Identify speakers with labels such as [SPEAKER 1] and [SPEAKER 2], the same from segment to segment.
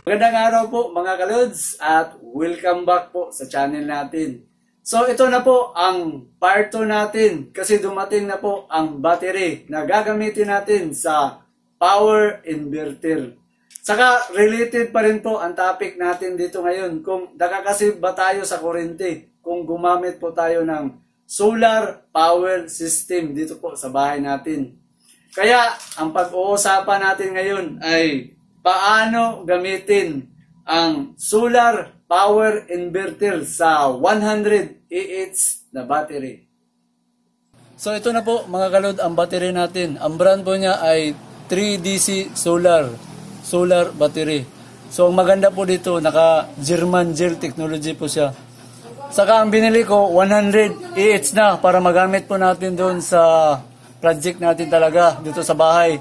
[SPEAKER 1] Magandang araw po mga kalods at welcome back po sa channel natin. So ito na po ang part 2 natin kasi dumating na po ang battery na gagamitin natin sa power inverter. Saka related pa rin po ang topic natin dito ngayon kung nakakasave ba tayo sa kuryente kung gumamit po tayo ng solar power system dito po sa bahay natin. Kaya ang pag-uusapan natin ngayon ay paano gamitin ang solar power inverter sa 100 Ah na battery. So ito na po mga kalod ang battery natin. Ang brand po niya ay 3DC solar battery. So ang maganda po dito, naka German gel technology po siya. Saka ang binili ko 100 Ah na para magamit po natin doon sa project natin talaga dito sa bahay.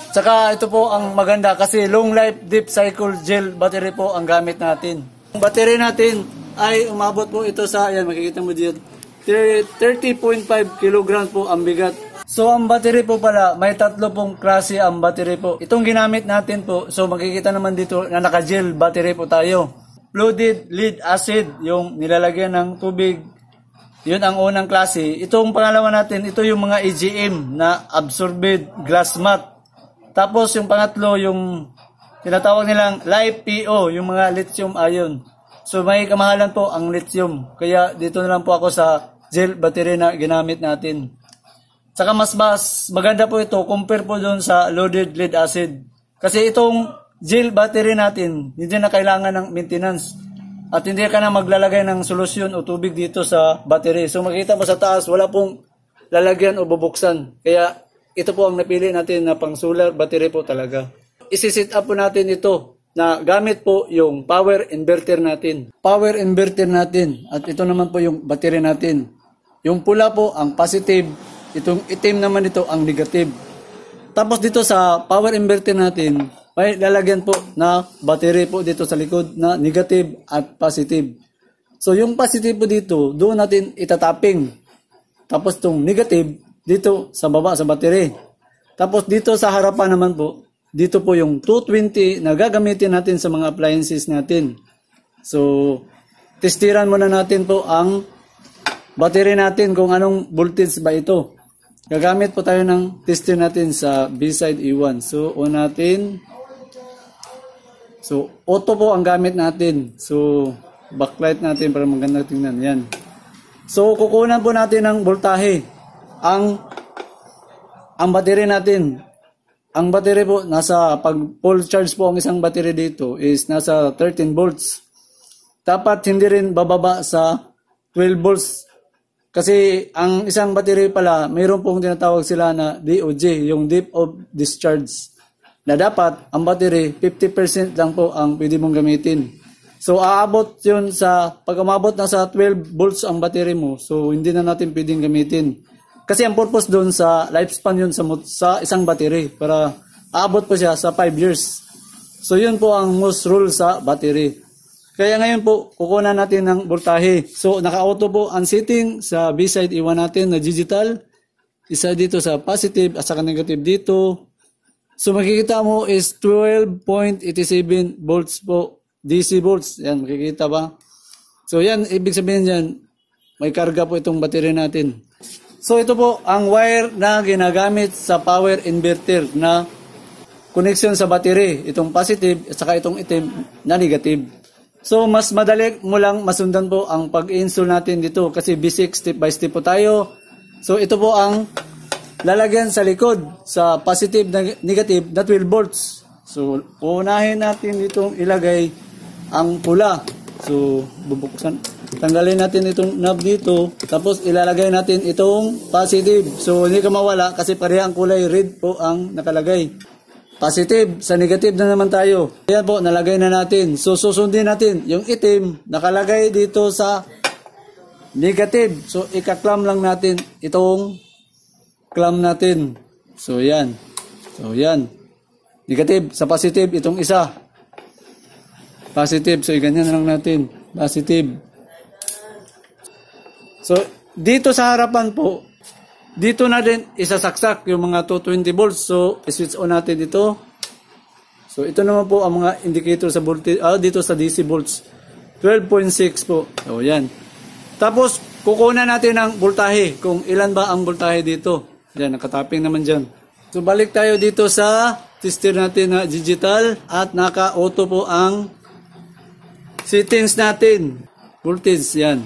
[SPEAKER 1] Saka ito po ang maganda kasi long life deep cycle gel battery po ang gamit natin. Ang battery natin ay umabot po ito sa, ayan makikita mo dito, 30.5 kg po ang bigat. So ang battery po pala, may tatlo pong klase ang battery po. Itong ginamit natin po, so makikita naman dito na naka-gel battery po tayo. Flooded lead acid, yung nilalagyan ng tubig, yun ang unang klase. Itong pangalawa natin, ito yung mga AGM na absorbed glass mat. Tapos yung pangatlo, yung tinatawag nilang live PO, yung mga lithium ion. So may kamahalan po ang lithium. Kaya dito na lang po ako sa gel battery na ginamit natin. Saka mas maganda po ito compare po doon sa loaded lead acid. Kasi itong gel battery natin, hindi na kailangan ng maintenance. At hindi ka na maglalagay ng solusyon o tubig dito sa battery. So makikita mo sa taas, wala pong lalagyan o bubuksan. Kaya ito po ang napili natin na pang solar battery po talaga. Isi-set up po natin ito na gamit po yung power inverter natin. Power inverter natin. At ito naman po yung battery natin. Yung pula po ang positive. Itong itim naman ito ang negative. Tapos dito sa power inverter natin, may lalagyan po na battery po dito sa likod na negative at positive. So yung positive po dito, doon natin itatapping. Tapos itong negative, dito sa baba sa battery. Tapos dito sa harapan naman po, dito po yung 220 na gagamitin natin sa mga appliances natin. So, testiran muna natin po ang battery natin kung anong voltage ba ito. Gagamit po tayo ng tester natin sa B-side E1. So, on natin. So, auto po ang gamit natin. So, backlight natin para maganda tingnan. Yan. So, kukunan po natin ng voltahe. Ang battery natin, ang battery po nasa pag full charge po ang isang battery dito is nasa 13 volts. Dapat hindi rin bababa sa 12 volts kasi ang isang battery pala mayroon pong tinatawag sila na DOG, yung depth of discharge. Na dapat ang battery 50% lang po ang pwede mong gamitin. So aabot yun sa pag umabot na sa 12 volts ang battery mo, so hindi na natin pwedeng gamitin. Kasi ang purpose doon sa lifespan yun sa isang battery para aabot po siya sa 5 years. So yun po ang most rule sa battery. Kaya ngayon po kukunan natin ng voltahe. So naka-auto po ang setting sa B-side E1 natin na digital. Isa dito sa positive at saka negative dito. So makikita mo is 12.87 volts po. DC volts. Yan makikita ba? So yan ibig sabihin yan may karga po itong battery natin. So ito po ang wire na ginagamit sa power inverter na connection sa battery. Itong positive at saka itong itim na negative. So mas madali mo lang masundan po ang pag-install natin dito kasi basic step by step po tayo. So ito po ang lalagyan sa likod sa positive na negative na 12 volts. So unahin natin itong ilagay ang pula. So bubuksan. Tanggalin natin itong knob dito, tapos ilalagay natin itong positive. So hindi ka mawala kasi parehang kulay red po ang nakalagay. Positive, sa negative na naman tayo. Ayan po, nalagay na natin. So susundin natin yung itim nakalagay dito sa negative. So ikaklam lang natin itong clamp natin. So yan. So yan. Negative sa positive itong isa. Positive, so ganyan lang natin. Positive. So, dito sa harapan po, dito na din isasaksak yung mga 220 volts. So, switch on natin ito. So, So ito naman po ang mga indicator sa voltage dito sa DC volts. 12.6 po. So yan. Tapos kukunan natin ng voltahe kung ilan ba ang voltahe dito. Yan, nakatapping naman diyan. So balik tayo dito sa tester natin na digital at naka-auto po ang settings natin. Voltage yan.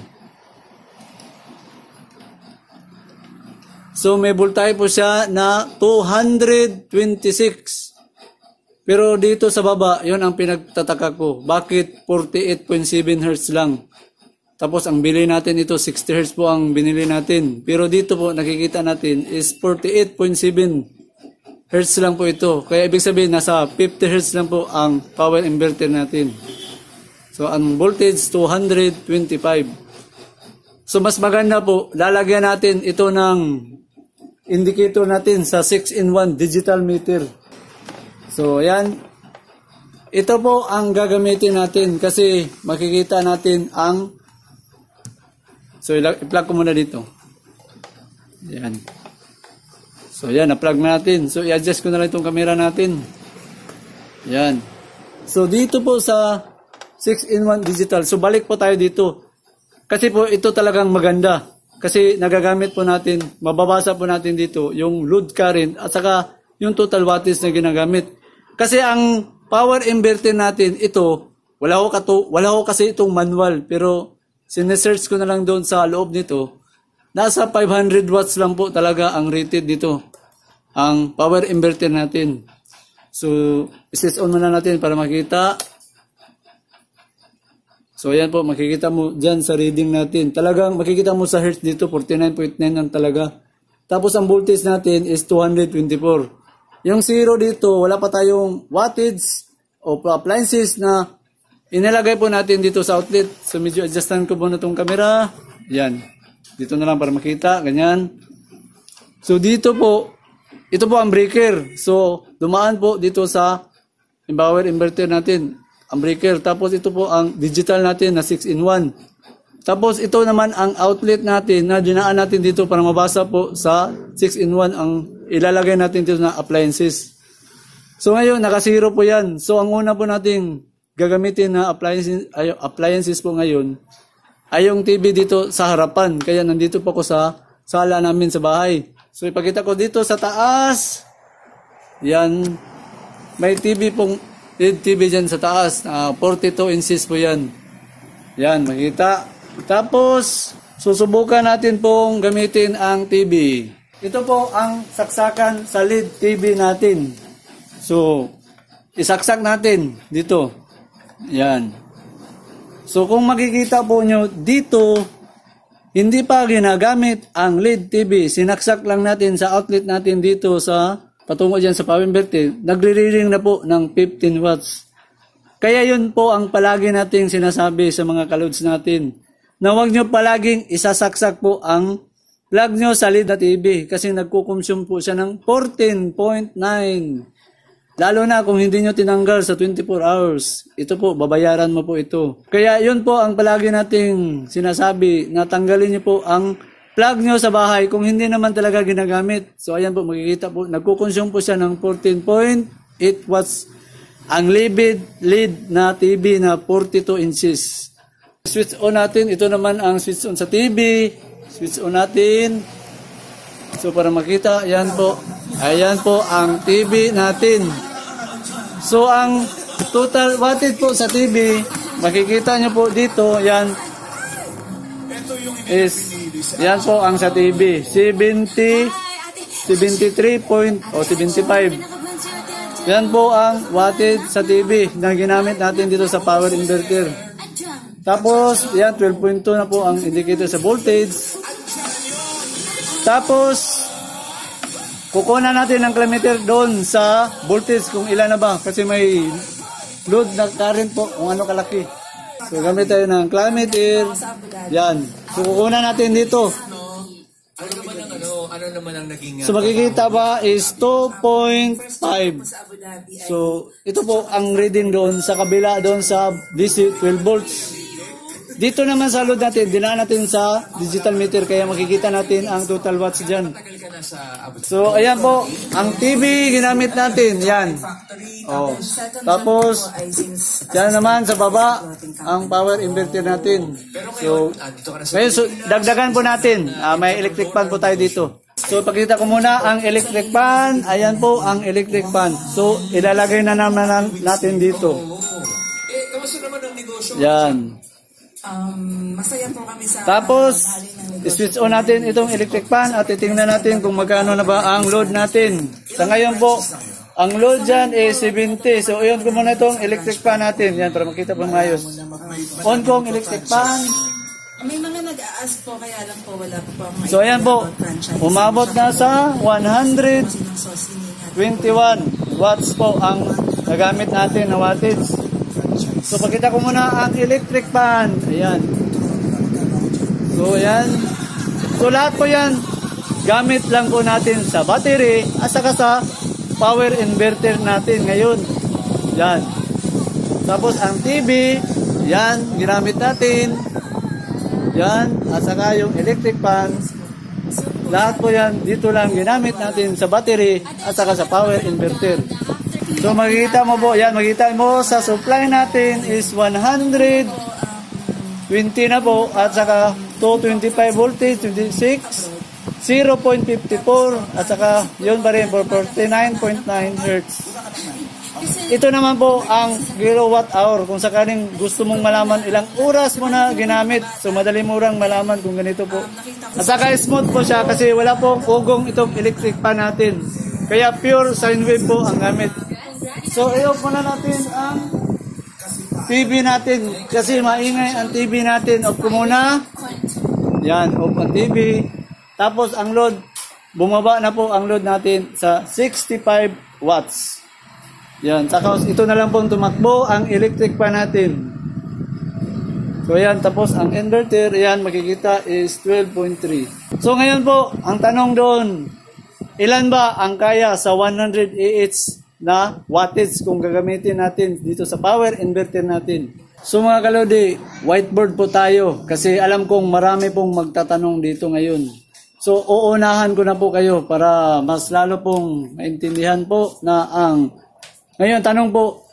[SPEAKER 1] So may voltahe po siya na 226. Pero dito sa baba, yon ang pinagtataka ko. Bakit 48.7 Hz lang? Tapos ang bili natin ito, 60 Hz po ang binili natin. Pero dito po nakikita natin is 48.7 Hz lang po ito. Kaya ibig sabihin nasa 50 Hz lang po ang power inverter natin. So ang voltage 225. So mas maganda po, lalagyan natin ito ng indicator natin sa 6-in-1 digital meter. So, yan. Ito po ang gagamitin natin kasi makikita natin ang so, i-plug ko muna dito. Yan. So, yan. Na-plug natin. So, i-adjust ko na lang itong camera natin. Yan. So, dito po sa 6-in-1 digital. So, balik po tayo dito. Kasi po, ito talagang maganda. Kasi nagagamit po natin, mababasa po natin dito yung load current at saka yung total wattage na ginagamit. Kasi ang power inverter natin, ito, wala ko kasi itong manual, pero sinesearch ko na lang doon sa loob nito, nasa 500 watts lang po talaga ang rated dito, ang power inverter natin. So, switch on muna natin para makita. So, ayan po, makikita mo dyan sa reading natin. Talagang makikita mo sa hertz dito, 49.9 ang talaga. Tapos ang voltage natin is 224. Yung 0 dito, wala pa tayong wattage o appliances na inilagay po natin dito sa outlet. So medyo adjustan ko muna itong camera. Yan. Dito na lang para makita. Ganyan. So dito po, ito po ang breaker. So dumaan po dito sa power inverter natin. Ang breaker. Tapos ito po ang digital natin na 6-in-1. Tapos ito naman ang outlet natin na dinaan natin dito para mabasa po sa 6-in-1 ang ilalagay natin dito na appliances. So ngayon, naka-0 po yan. So ang una po nating gagamitin na appliances po ngayon ay yung TV dito sa harapan. Kaya nandito po ako sa sala namin sa bahay. So ipakita ko dito sa taas. Yan. May TV pong LED TV dyan sa taas. 42 inches po yan. Yan, makita. Tapos, susubukan natin pong gamitin ang TV. Ito po ang saksakan sa LED TV natin. So, isaksak natin dito. Yan. So, kung makikita po nyo dito, hindi pa ginagamit ang LED TV. Sinaksak lang natin sa outlet natin dito sa patungo dyan sa power inverter. Nagre-reading na po ng 15 watts. Kaya yun po ang palagi nating sinasabi sa mga kalods natin. Na huwag nyo palaging isasaksak po ang plug nyo sa LED na TV kasi nagkukonsume po siya ng 14.9. Lalo na kung hindi nyo tinanggal sa 24 hours. Ito po, babayaran mo po ito. Kaya yun po ang palagi nating sinasabi na tanggalin nyo po ang plug nyo sa bahay kung hindi naman talaga ginagamit. So ayan po, makikita po, nagkukonsume po siya ng 14.8 watts ang LED na TV na 42 inches. Switch on natin. Ito naman ang switch on sa TV. Switch on natin. So para makita, ayan po. Ayan po ang TV natin. So ang total wattage po sa TV, makikita nyo po dito, yan is, yan po ang sa TV. 75. Yan po ang wattage sa TV na ginamit natin dito sa power inverter. Tapos, yan, 12.2 na po ang indicator sa voltage. Tapos, kukunan natin ng kilometer doon sa voltage kung ilan na ba. Kasi may load na current po kung ano kalaki. So, gamit tayo ng kilometer. Yan. So, kukunan natin dito.
[SPEAKER 2] Ano naman ang naging...
[SPEAKER 1] So, makikita ba is 2.5. So, ito po ang reading doon sa kabila doon sa DC 12 volts. Dito naman sa load natin, dinaan natin sa digital meter kaya makikita natin ang total watts dyan. So, ayan po, ang TV ginamit natin, yan. Oh. Tapos, dyan naman sa baba, ang power inverter natin. So, ngayon, so, dagdagan po natin, may electric fan po tayo dito. So, pakita ko muna ang electric fan. Ayan po ang electric fan. So, ilalagay na naman natin dito. Yan.
[SPEAKER 2] Masaya po kami sa...
[SPEAKER 1] Tapos, switch on natin itong electric fan at titingnan natin kung magkano na ba ang load natin. Sa ngayon po, ang load dyan is 70. So, iyon ko muna itong electric fan natin. Yan, para makita po maayos. On ko ang electric fan.
[SPEAKER 2] May mga nag-a-ask po, kaya lang po wala po ang...
[SPEAKER 1] So, ayan po. Umabot na sa 121 watts po ang nagamit natin na wattage. So, pakita ko muna ang electric fan. Ayan. So, ayan. So, lahat po yan, gamit lang po natin sa battery at saka sa power inverter natin ngayon. Yan. Tapos, ang TV, yan, ginamit natin. Yan, at saka yung electric fan, lahat po yan, dito lang ginamit natin sa battery at saka sa power inverter. So makikita mo po, yan, makikita mo sa supply natin is 120 na po at saka 225 voltage, 26, 0.54 at saka yun pa rin for 49.9 Hz. Ito naman po ang kilowatt hour. Kung sakaling gusto mong malaman ilang oras mo na ginamit. So madali murang malaman kung ganito po. At saka smooth po siya kasi wala pong ugong itong electric fan natin. Kaya pure sine wave po ang gamit. So i-off muna natin ang TV natin. Kasi maingay ang TV natin. Off ko muna. Yan, off ang TV. Tapos ang load, bumaba na po ang load natin sa 65 watts. Yan, tapos ito na lang po tumakbo ang electric fan natin. So yan, tapos ang inverter, yan makikita is 12.3. So ngayon po, ang tanong doon, ilan ba ang kaya sa 100 Ah na wattage kung gagamitin natin dito sa power inverter natin? So mga kalodi, whiteboard po tayo kasi alam kong marami pong magtatanong dito ngayon. So uunahan ko na po kayo para mas lalo pong maintindihan po na ang ngayon, tanong po,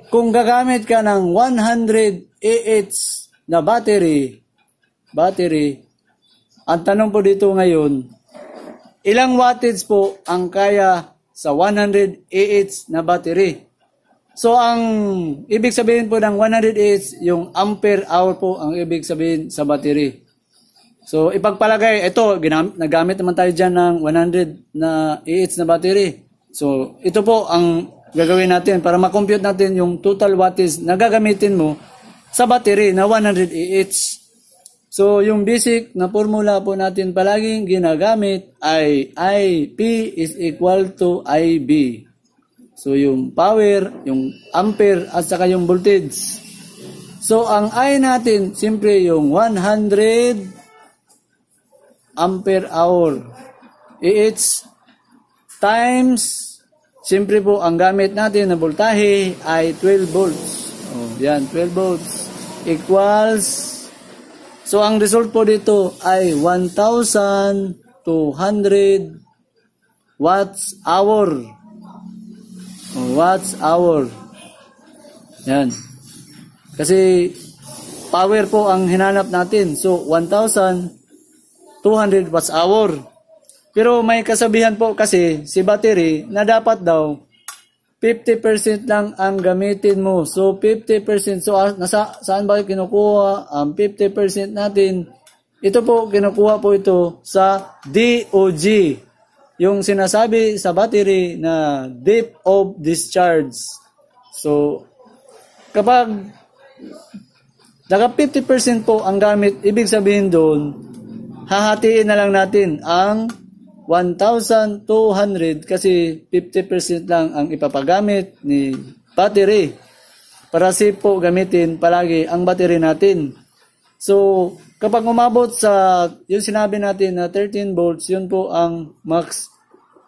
[SPEAKER 1] kung gagamit ka ng 100 Ah na battery, ang tanong po dito ngayon, ilang wattage po ang kaya sa 100 Ah na battery? So, ang ibig sabihin po ng 100 Ah, yung ampere hour po ang ibig sabihin sa battery. So, ipagpalagay, ito, nagamit naman tayo dyan ng 100 na Ah na battery. So, ito po ang gagawin natin para makompute natin yung total wattage na gagamitin mo sa battery na 100 Ah. So, yung basic na formula po natin palaging ginagamit ay IP is equal to IB. So, yung power, yung ampere, at saka yung voltage. So, ang I natin, simpre yung 100 ampere hour. AH times, siyempre po, ang gamit natin na voltahe ay 12 volts. Oh, yan, 12 volts equals, so ang result po dito ay 1,200 watts hour. Oh, watts hour. Yan. Kasi, power po ang hinanap natin. So, 1,200 watts hour. Pero may kasabihan po kasi si battery na dapat daw 50% lang ang gamitin mo. So 50%, so saan ba kinukuha ang 50% natin? Ito po, kinukuha po ito sa DOG. Yung sinasabi sa battery na depth of discharge. So kapag naka 50% po ang gamit, ibig sabihin doon, hahatiin na lang natin ang 1,200 kasi 50% lang ang ipapagamit ni battery para safe po gamitin palagi ang battery natin. So, kapag umabot sa yung sinabi natin na 13 volts, yun po ang max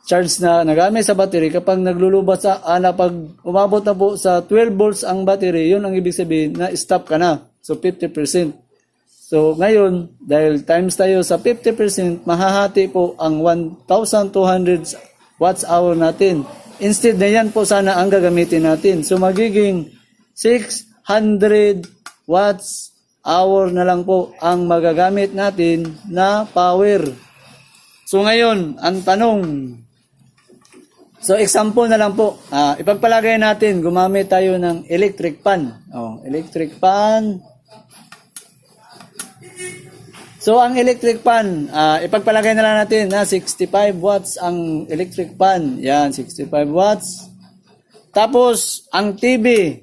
[SPEAKER 1] charge na nagamit sa battery, kapag naglulubat sa, pag umabot na po sa 12 volts ang battery, yun ang ibig sabihin na stop ka na. So, 50%. So, ngayon, dahil times tayo sa 50%, mahahati po ang 1,200 watts hour natin. Instead na yan po sana ang gagamitin natin. So, magiging 600 watts hour na lang po ang magagamit natin na power. So, ngayon, ang tanong, so, example na lang po. Ipagpalagay natin, gumamit tayo ng electric fan. Electric fan. So, ang electric fan, ipagpalagay na lang natin na 65 watts ang electric fan. Yan, 65 watts. Tapos, ang TV.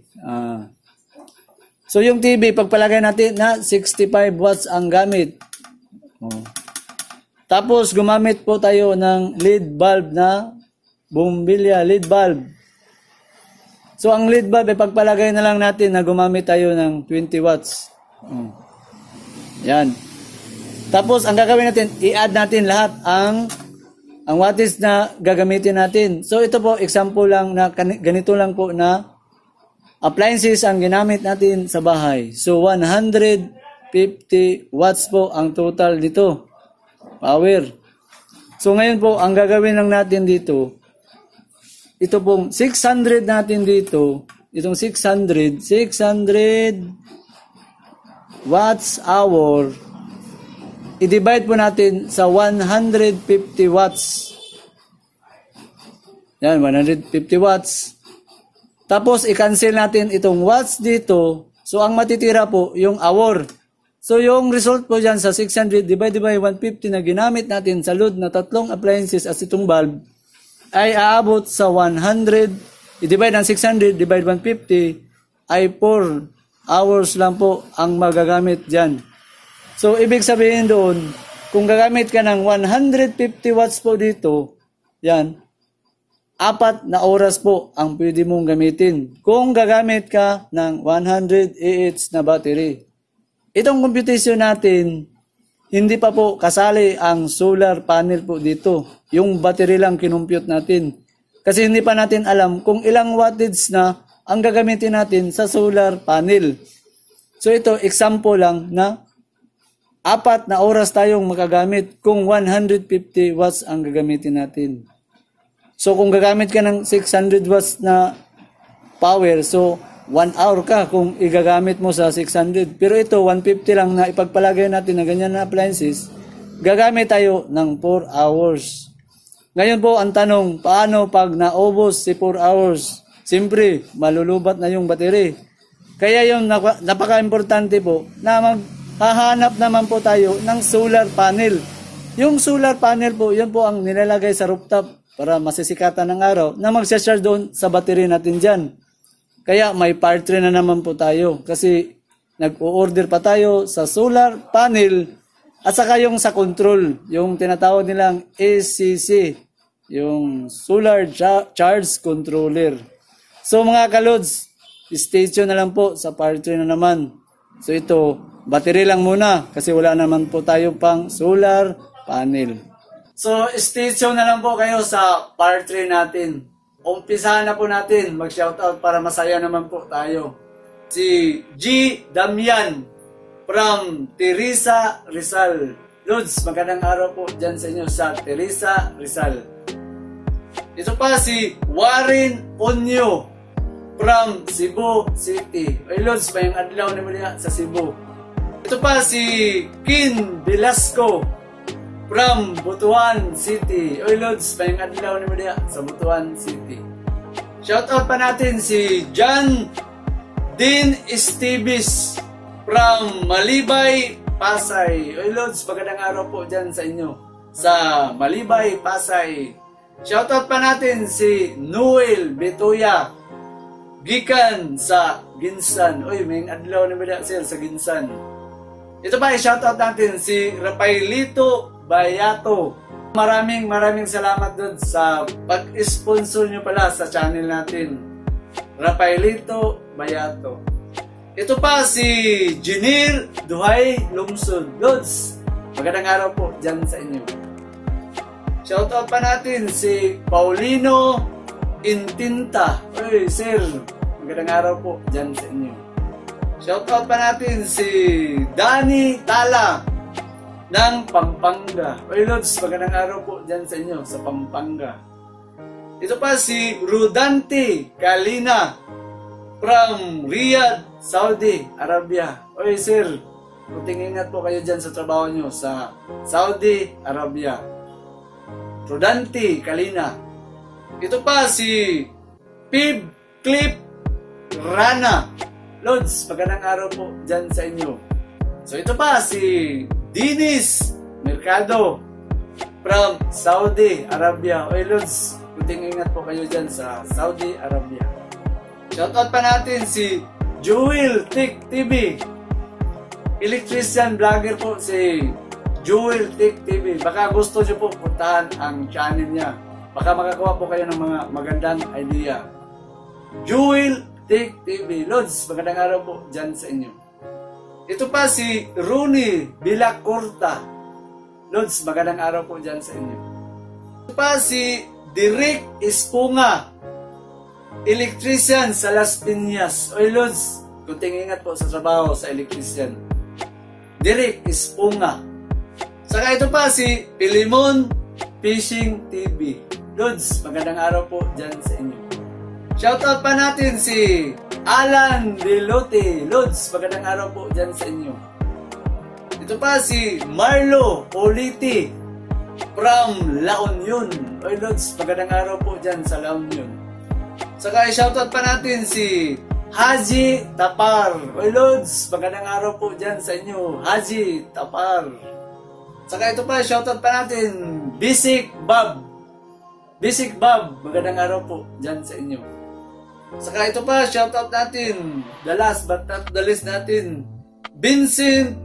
[SPEAKER 1] So, yung TV, pagpalagay natin na 65 watts ang gamit. Tapos, gumamit po tayo ng LED bulb na bumbilya, LED bulb. So, ang LED bulb, pagpalagay na lang natin na gumamit tayo ng 20 watts. Yan. Tapos, ang gagawin natin, i-add natin lahat ang wattage na gagamitin natin. So, ito po, example lang na ganito lang po na appliances ang ginamit natin sa bahay. So, 150 watts po ang total dito. Power. So, ngayon po, ang gagawin lang natin dito, ito pong 600 natin dito, itong 600 watts hour, i-divide po natin sa 150 watts. Yan, 150 watts. Tapos, i-cancel natin itong watts dito. So, ang matitira po, yung hour. So, yung result po dyan sa 600 divided by 150 na ginamit natin sa load na tatlong appliances as itong bulb, ay aabot sa 100, i-divide ng 600, divide 150, ay 4 hours lang po ang magagamit dyan. So, ibig sabihin doon, kung gagamit ka ng 150 watts po dito, yan, 4 na oras po ang pwede mong gamitin kung gagamit ka ng 100 Ah na battery. Itong computation natin, hindi pa po kasali ang solar panel po dito. Yung battery lang kinumpute natin. Kasi hindi pa natin alam kung ilang wattage na ang gagamitin natin sa solar panel. So ito, example lang na 4 na oras tayong makagamit kung 150 watts ang gagamitin natin. So kung gagamit ka ng 600 watts na power, so 1 hour ka kung igagamit mo sa 600. Pero ito, 150 lang na ipagpalagay natin na ganyan na appliances, gagamit tayo ng 4 hours. Ngayon po, ang tanong, paano pag naubos si 4 hours? Siyempre, malulubat na yung battery. Kaya yung napaka-importante po na maghahanap naman po tayo ng solar panel. Yung solar panel po, yun po ang nilalagay sa rooftop para masisikatan ng araw na magsa-charge doon sa battery natin dyan. Kaya may part 3 na naman po tayo kasi nag-o-order pa tayo sa solar panel at saka yung sa control, yung tinatawag nilang ACC, yung Solar Charge Controller. So mga kalods, stay tuned na lang po sa part 3 na naman. So ito, battery lang muna kasi wala naman po tayo pang solar panel. So stay tuned na lang po kayo sa part 3 natin. Umpisahan na po natin mag-shoutout para masaya naman po tayo. Si G. Damian from Teresa Rizal. Lods, magandang araw po dyan sa inyo sa Teresa Rizal. Ito pa si Warren Onyo from Cebu City. Ay Lods, may adlaw na muli sa Cebu. Ito pa si Kin Velasco from Butuan City. Oy Lods, payong adlaw ni mo diya sa Butuan City. Shoutout pa natin si John Dean Esteves from Malibay, Pasay. Oy Lods, magandang araw po dyan sa inyo sa Malibay, Pasay. Shoutout pa natin si Noel Betoya gikan sa Ginsan. Oy, may adlaw ni mo diya sir sa Ginsan. Ito pa, shoutout natin si Rafaelito Bayato. Maraming salamat doon sa pag-sponsor nyo pala sa channel natin. Rafaelito Bayato. Ito pa si Jinir Duhay Lumsod. Lods, magandang araw po dyan sa inyo. Shoutout pa natin si Paulino Intinta. Uy, sir, magandang araw po dyan sa inyo. Shoutout pa natin si Danny Tala ng Pampanga. Uy, Lods, magandang araw po dyan sa inyo sa Pampanga. Ito pa si Rudante Kalina from Riyadh, Saudi Arabia. Uy, sir, puting ingat po kayo dyan sa trabaho nyo sa Saudi Arabia. Rudante Kalina. Ito pa si Pib Clip Rana. Lods, magandang araw po dyan sa inyo. So ito pa si Dinis Mercado from Saudi Arabia. Uy, Lods, puting ingat po kayo dyan sa Saudi Arabia. Shoutout pa natin si Jewel Tech TV. Electrician vlogger po si Jewel Tech TV. Baka gusto nyo po puntahan ang channel niya. Baka makakuha po kayo ng mga magandang idea. Jewel Tech TV. Lods, magandang araw po dyan sa inyo. Ito pa si Rooney Villacorta. Lods, magandang araw po dyan sa inyo. Ito pa si Direk Espunga, electrician sa Las Piñas. Oy, Lods, kunting ingat po sa trabaho sa electrician. Direk Espunga. Saka ito pa si Pilimon Fishing TV. Lods, magandang araw po dyan sa inyo. Shoutout pa natin si Alan Delote. Lods, magandang araw po dyan sa inyo. Ito pa si Marlo Politi from La Union. Oy, Lods, magandang araw po dyan sa La Union. Saka i-shoutout pa natin si Haji Tapar. Oy, Lods, magandang araw po dyan sa inyo, Haji Tapar. Saka ito pa, shoutout pa natin Bisik Bob. Bisik Bob, magandang araw po dyan sa inyo. Saka ito pa, shoutout natin, the last but not the least natin, Vincent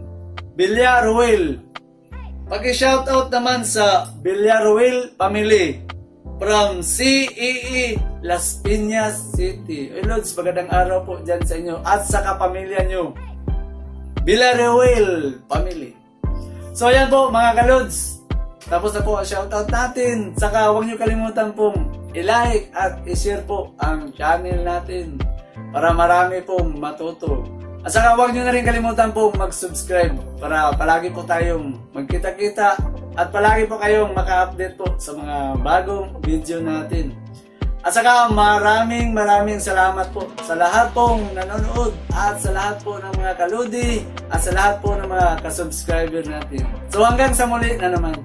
[SPEAKER 1] Villaruel. Pag-shoutout naman sa Villaruel family from CEE Las Piñas City. Oy, Lods, magandang araw po dyan sa inyo at sa kapamilya nyo, Villaruel family. So ayan po mga ka-Lods, tapos na po ang shoutout natin. Saka huwag nyo kalimutan pong i-like at i-share po ang channel natin para marami pong matuto. At saka huwag nyo na rin kalimutan pong mag-subscribe para palagi po tayong magkita-kita at palagi po kayong maka-update po sa mga bagong video natin. At saka maraming salamat po sa lahat pong nanonood at sa lahat po ng mga kaludi at sa lahat po ng mga kasubscriber natin. So hanggang sa muli na naman.